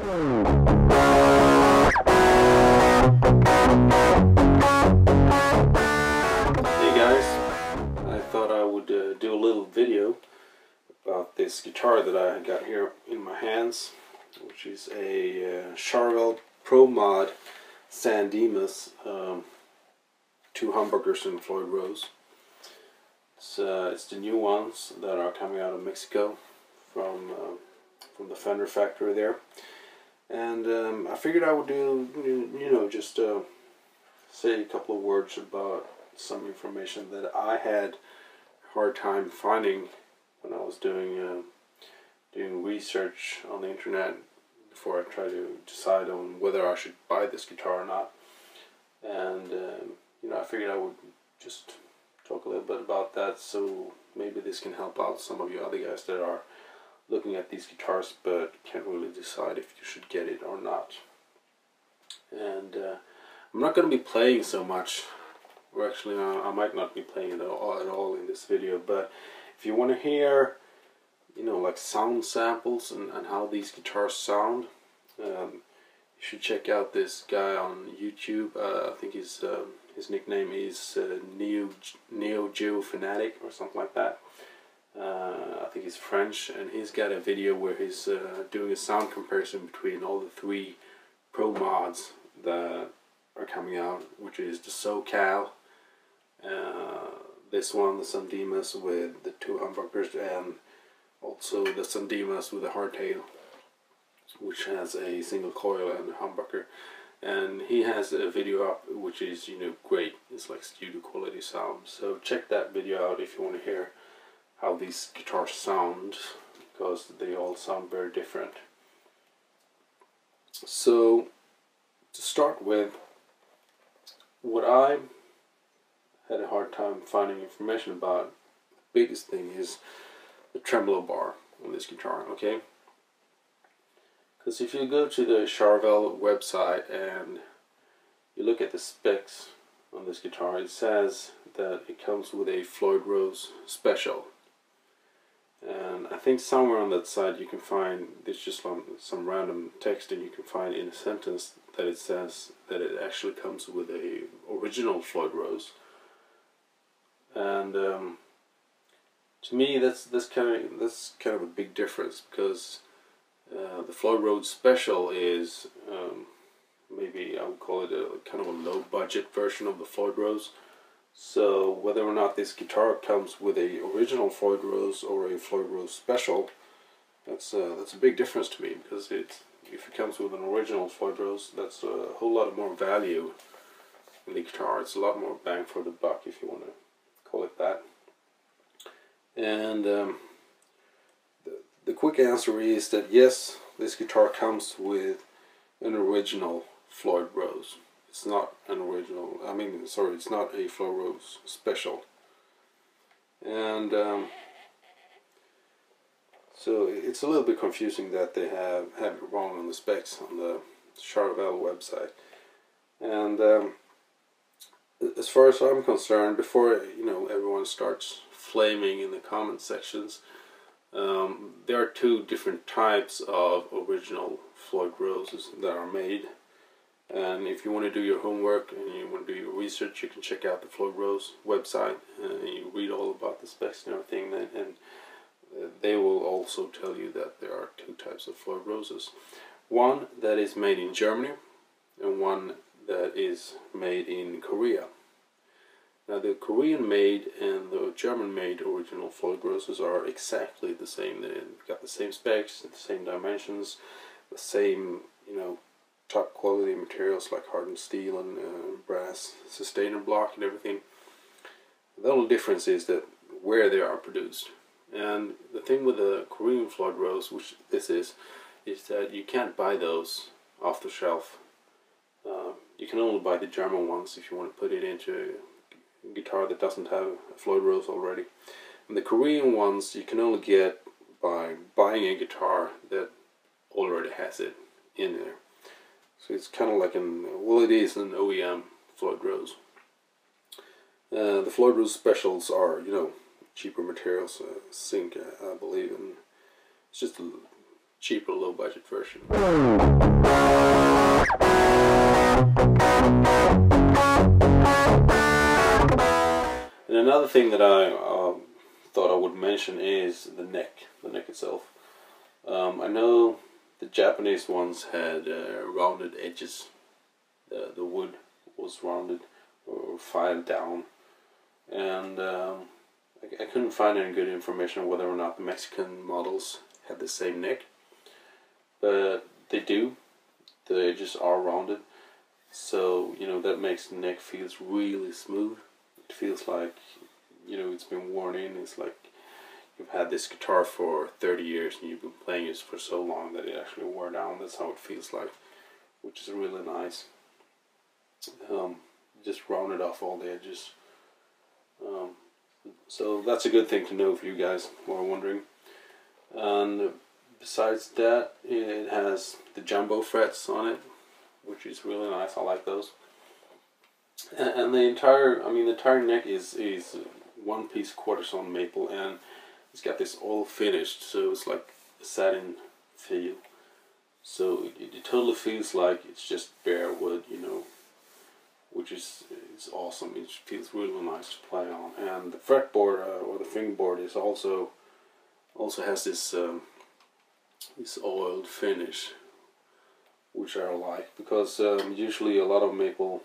guys, I thought I would do a little video about this guitar that I got here in my hands, which is a Charvel Pro Mod San Dimas, 2 humbuckers in Floyd Rose. It's the new ones that are coming out of Mexico from the Fender factory there, and I figured I would do, just say a couple of words about some information that I had a hard time finding when I was doing research on the internet before I tried to decide on whether I should buy this guitar or not. And I figured I would just talk a little bit about that, so maybe this can help out some of you other guys that are looking at these guitars but can't really decide if you should get it or not. And I'm not going to be playing so much, or actually I might not be playing it at all in this video, but if you want to hear like sound samples and how these guitars sound, you should check out this guy on YouTube. I think his nickname is Neo Geo Fanatic or something like that. I think he's French, and he's got a video where he's doing a sound comparison between all the 3 Pro Mods that are coming out, which is the SoCal, this one, the San Dimas with the 2 humbuckers, and also the San Dimas with a hardtail, which has a single coil and a humbucker. And he has a video up which is great. It's like studio quality sound, so check that video out if you want to hear how these guitars sound, because they all sound very different. So to start with, what I had a hard time finding information about, the biggest thing is the tremolo bar on this guitar, okay? Because if you go to the Charvel website and you look at the specs on this guitar, it says that it comes with a Floyd Rose special. And I think somewhere on that side you can find, there's just some random text, and you can find in a sentence that it says that it actually comes with a original Floyd Rose. And to me that's kind of a big difference, because the Floyd Rose Special is maybe I would call it a kind of a low budget version of the Floyd Rose. So whether or not this guitar comes with a original Floyd Rose or a Floyd Rose Special, that's a big difference to me, because if it comes with an original Floyd Rose, that's a whole lot more value in the guitar. It's a lot more bang for the buck, if you want to call it that. And the quick answer is that yes, this guitar comes with an original Floyd Rose. It's not an original, it's not a Floyd Rose Special. And so it's a little bit confusing that they have it wrong on the specs on the Charvel website. And as far as I'm concerned, before everyone starts flaming in the comment sections, there are 2 different types of original Floyd Roses that are made. And if you want to do your homework and you want to do your research, you can check out the Floyd Rose website and you read all about the specs and everything, and they will also tell you that there are 2 types of Floyd Roses. One that is made in Germany and one that is made in Korea. Now the Korean made and the German made original Floyd Roses are exactly the same. They've got the same specs, the same dimensions, the same top quality materials like hardened steel and brass sustainer block and everything. The only difference is that where they are produced. And the thing with the Korean Floyd Rose, which this is that you can't buy those off the shelf. You can only buy the German ones if you want to put it into a guitar that doesn't have a Floyd Rose already. And the Korean ones you can only get by buying a guitar that already has it in there. So it's kind of like it is an OEM Floyd Rose. The Floyd Rose Specials are, cheaper materials, zinc, I believe, and it's just cheaper, low budget version. And another thing that I thought I would mention is the neck itself. I know the Japanese ones had rounded edges. The wood was rounded or filed down, and I couldn't find any good information whether or not the Mexican models had the same neck, but they do. The edges are rounded, so you know that makes the neck feels really smooth. It feels like, you know, it's been worn in. It's like you've had this guitar for 30 years and you've been playing it for so long that it actually wore down. That's how it feels like, which is really nice. Just rounded off all the edges. So that's a good thing to know for you guys who are wondering. And besides that, it has the jumbo frets on it, which is really nice. I like those. And the entire neck is one-piece quarter-sawn maple, and it's got this all finished, so it's like a satin feel. So it totally feels like it's just bare wood, you know, which is awesome. It feels really nice to play on. And the fretboard or the fingerboard is also has this this oiled finish, which I like, because usually a lot of maple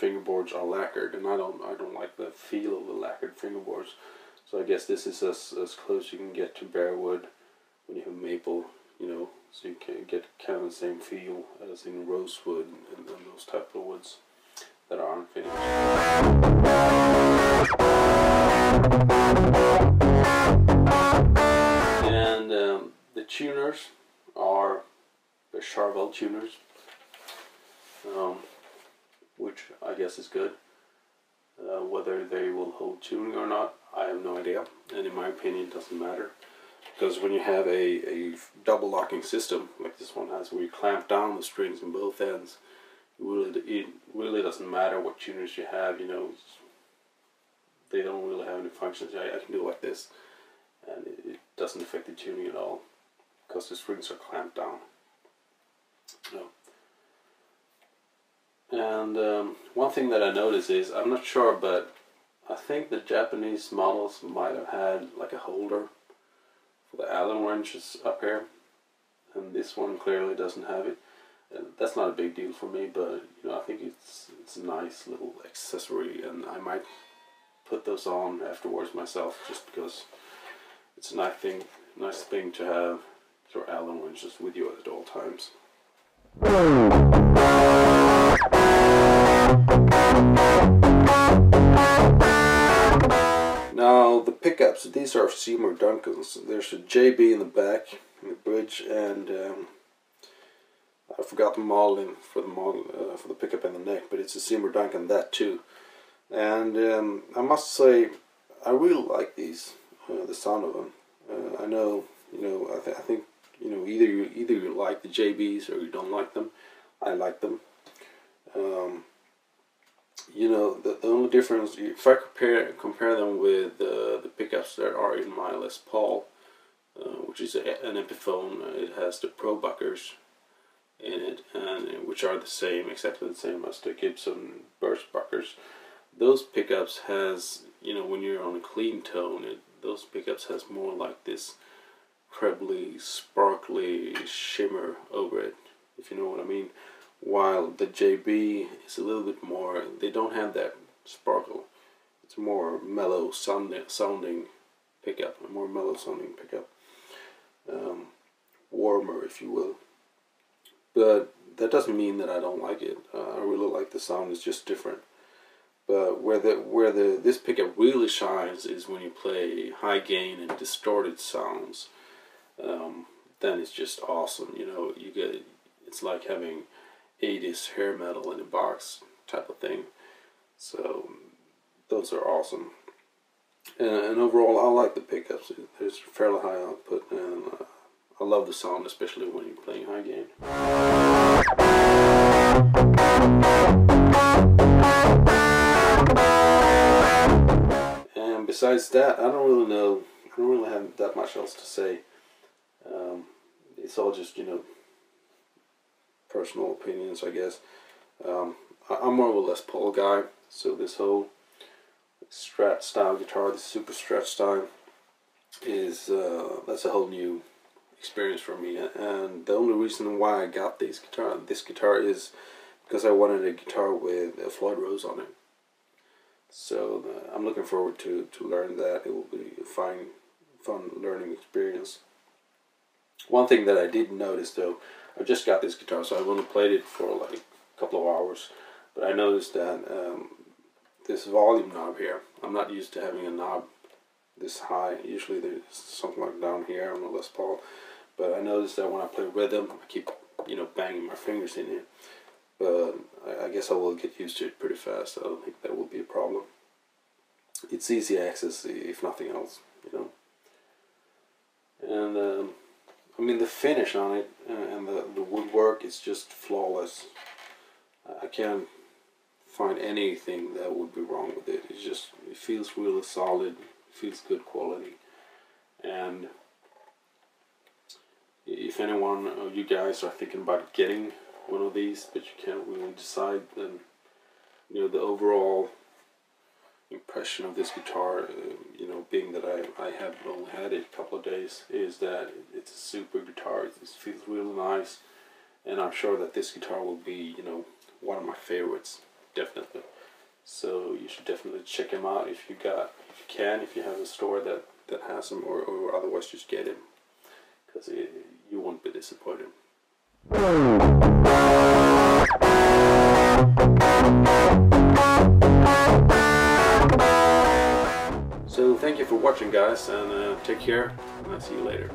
fingerboards are lacquered, and I don't like the feel of the lacquered fingerboards. So I guess this is as close you can get to bare wood when you have maple, you know, so you can get kind of the same feel as in rosewood and those type of woods that are unfinished. And the tuners are the Charvel tuners, which I guess is good. Whether they will hold tuning or not, I have no idea, and in my opinion it doesn't matter, because when you have a double locking system like this one has, where you clamp down the strings on both ends, it really doesn't matter what tuners you have, you know. They don't really have any functions. I can do it like this, and it doesn't affect the tuning at all, because the strings are clamped down. No. And one thing that I noticed is, I'm not sure, but I think the Japanese models might have had like a holder for the Allen wrenches up here, and this one clearly doesn't have it. And that's not a big deal for me, but you know, I think it's a nice little accessory, and I might put those on afterwards myself, just because it's a nice thing to have your Allen wrenches with you at all times. Now the pickups, these are Seymour Duncans. There's a JB in the back, in the bridge, and I forgot the modeling for the pickup and the neck, but it's a Seymour Duncan, that too. And I must say, I really like these, the sound of them. I know, you know, I think, you know, either you like the JBs or you don't like them. I like them. You know, the only difference, if I compare them with the pickups that are in my Les Paul, which is an Epiphone, it has the Pro Buckers in it, and which are the same, exactly the same as the Gibson Burst Buckers. Those pickups has, you know, when you're on a clean tone, those pickups has more like this trebly, sparkly shimmer over it, if you know what I mean. While the JB is a little bit more, they don't have that sparkle. It's a more mellow sounding pickup, a more mellow sounding pickup. Warmer, if you will. But that doesn't mean that I don't like it. I really like the sound, it's just different. But where this pickup really shines is when you play high gain and distorted sounds. Then it's just awesome. You know, it's like having 80s hair metal in a box type of thing. So those are awesome. And overall, I like the pickups. There's fairly high output, and I love the sound, especially when you're playing high gain. And besides that, I don't really have that much else to say. it's all just, you know, personal opinions, I guess. I'm more of a Les Paul guy, so this whole Strat style guitar, the super strat style, is that's a whole new experience for me. And the only reason why I got this guitar is because I wanted a guitar with a Floyd Rose on it. So I'm looking forward to learn that. It will be a fun learning experience. One thing that I did notice though, I just got this guitar, so I've only played it for like a couple of hours, but I noticed that this volume knob here, I'm not used to having a knob this high. Usually there's something like down here on the Les Paul, but I noticed that when I play rhythm, I keep, you know, banging my fingers in it. But I guess I will get used to it pretty fast. I don't think that will be a problem. It's easy access, if nothing else, you know. And I mean, the finish on it and the woodwork is just flawless. I can't find anything that would be wrong with it. It feels really solid. It feels good quality. And if anyone of you guys are thinking about getting one of these, but you can't really decide, then, you know, the overall impression of this guitar, you know, being that I have only had it a couple of days, is that it's a super guitar. It feels really nice, and I'm sure that this guitar will be, you know, one of my favorites, definitely. So you should definitely check him out if you have a store that has him, or otherwise just get him, because you won't be disappointed. So thank you for watching, guys, and take care, and I'll see you later.